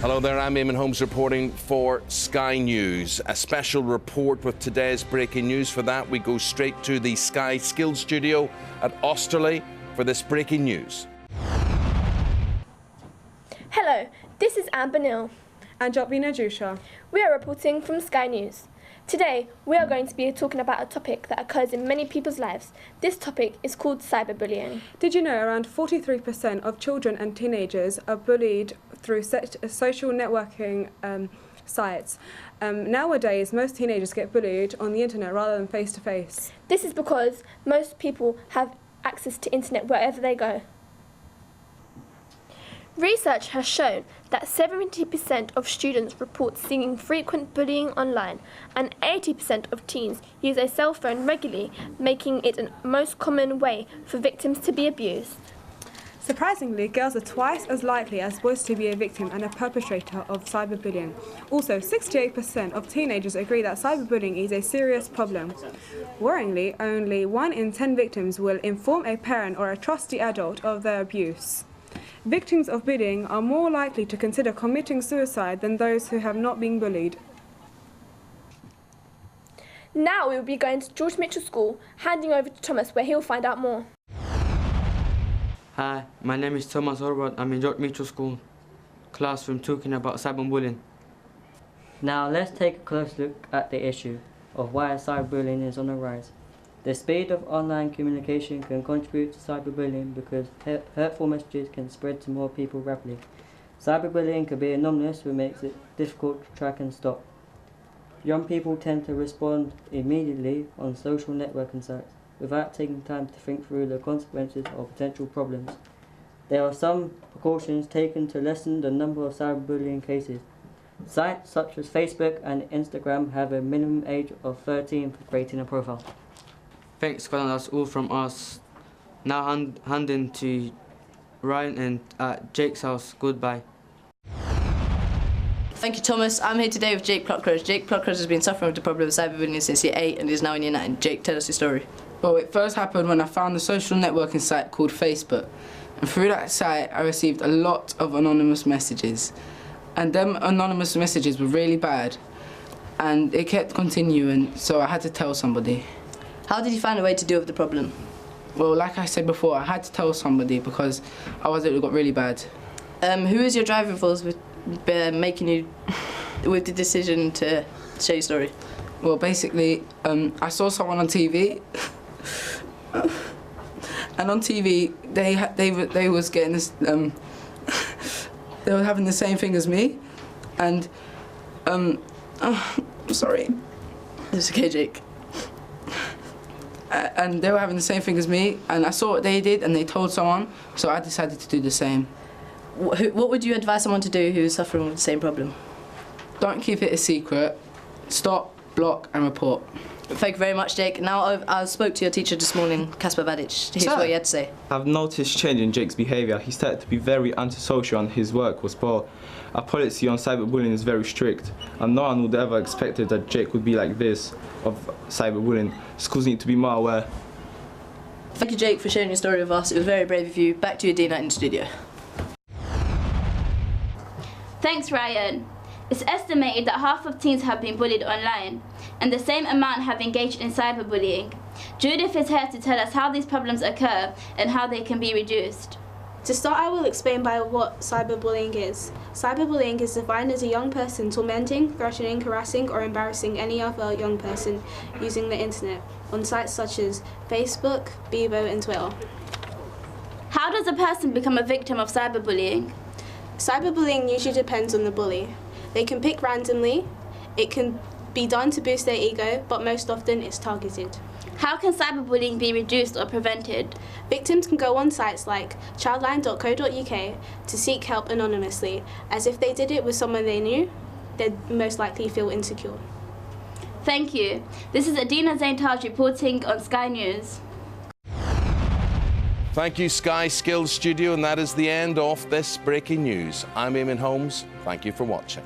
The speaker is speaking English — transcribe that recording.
Hello there, I'm Eamon Holmes reporting for Sky News. A special report with today's breaking news. For that, we go straight to the Sky Skills Studio at Osterley for this breaking news. Hello, this is Amber Neal. And Jopina Jusha. We are reporting from Sky News. Today, we are going to be talking about a topic that occurs in many people's lives. This topic is called cyberbullying. Did you know around 43% of children and teenagers are bullied through social networking sites? Nowadays, most teenagers get bullied on the internet rather than face-to-face. This is because most people have access to internet wherever they go. Research has shown that 70% of students report seeing frequent bullying online, and 80% of teens use a cell phone regularly, making it the most common way for victims to be abused. Surprisingly, girls are twice as likely as boys to be a victim and a perpetrator of cyberbullying. Also, 68% of teenagers agree that cyberbullying is a serious problem. Worryingly, only 1 in 10 victims will inform a parent or a trusty adult of their abuse. Victims of bullying are more likely to consider committing suicide than those who have not been bullied. Now we will be going to George Mitchell School, handing over to Thomas where he'll find out more. Hi, my name is Thomas Horvath. I'm in George Mitchell School classroom talking about cyberbullying. Now let's take a close look at the issue of why cyberbullying is on the rise. The speed of online communication can contribute to cyberbullying because hurtful messages can spread to more people rapidly. Cyberbullying can be anomalous, which makes it difficult to track and stop. Young people tend to respond immediately on social networking sites without taking time to think through the consequences or potential problems. There are some precautions taken to lessen the number of cyberbullying cases. Sites such as Facebook and Instagram have a minimum age of 13 for creating a profile. Thanks, Colin. That's all from us. Now handing to Ryan and Jake's house. Goodbye. Thank you, Thomas. I'm here today with Jake Pluckridge. Jake Pluckridge has been suffering with the problem of cyberbullying since year 8 and is now in year 9. Jake, tell us your story. Well, it first happened when I found a social networking site called Facebook. And through that site, I received a lot of anonymous messages. And them anonymous messages were really bad. And it kept continuing, so I had to tell somebody. How did you find a way to deal with the problem? Well, like I said before, I had to tell somebody because otherwise it got really bad. Who is your driving force with making you with the decision to share your story? Well, basically, I saw someone on TV, and on TV they was getting this. They were having the same thing as me, and I'm sorry. It's okay, Jake. And they were having the same thing as me, and I saw what they did, and they told someone, so I decided to do the same. What would you advise someone to do who's suffering with the same problem? Don't keep it a secret. Stop, block, and report. Thank you very much, Jake. Now, I spoke to your teacher this morning, Kasper Badic. Here's what he had to say. I've noticed change in Jake's behaviour. He started to be very antisocial and his work was poor. Our policy on cyberbullying is very strict, and no one would ever expected that Jake would be like this of cyberbullying. Schools need to be more aware. Thank you, Jake, for sharing your story with us. It was very brave of you. Back to you, Dina, in the studio. Thanks, Ryan. It's estimated that half of teens have been bullied online, and the same amount have engaged in cyberbullying. Judith is here to tell us how these problems occur and how they can be reduced. To start, I will explain what cyberbullying is. Cyberbullying is defined as a young person tormenting, threatening, harassing or embarrassing any other young person using the internet on sites such as Facebook, Bebo and Twitter. How does a person become a victim of cyberbullying? Cyberbullying usually depends on the bully. They can pick randomly, it can be done to boost their ego, but most often it's targeted. How can cyberbullying be reduced or prevented? Victims can go on sites like childline.co.uk to seek help anonymously, as if they did it with someone they knew, they'd most likely feel insecure. Thank you. This is Adina Zaintaj reporting on Sky News. Thank you, Sky Skills Studio, and that is the end of this breaking news. I'm Eamon Holmes. Thank you for watching.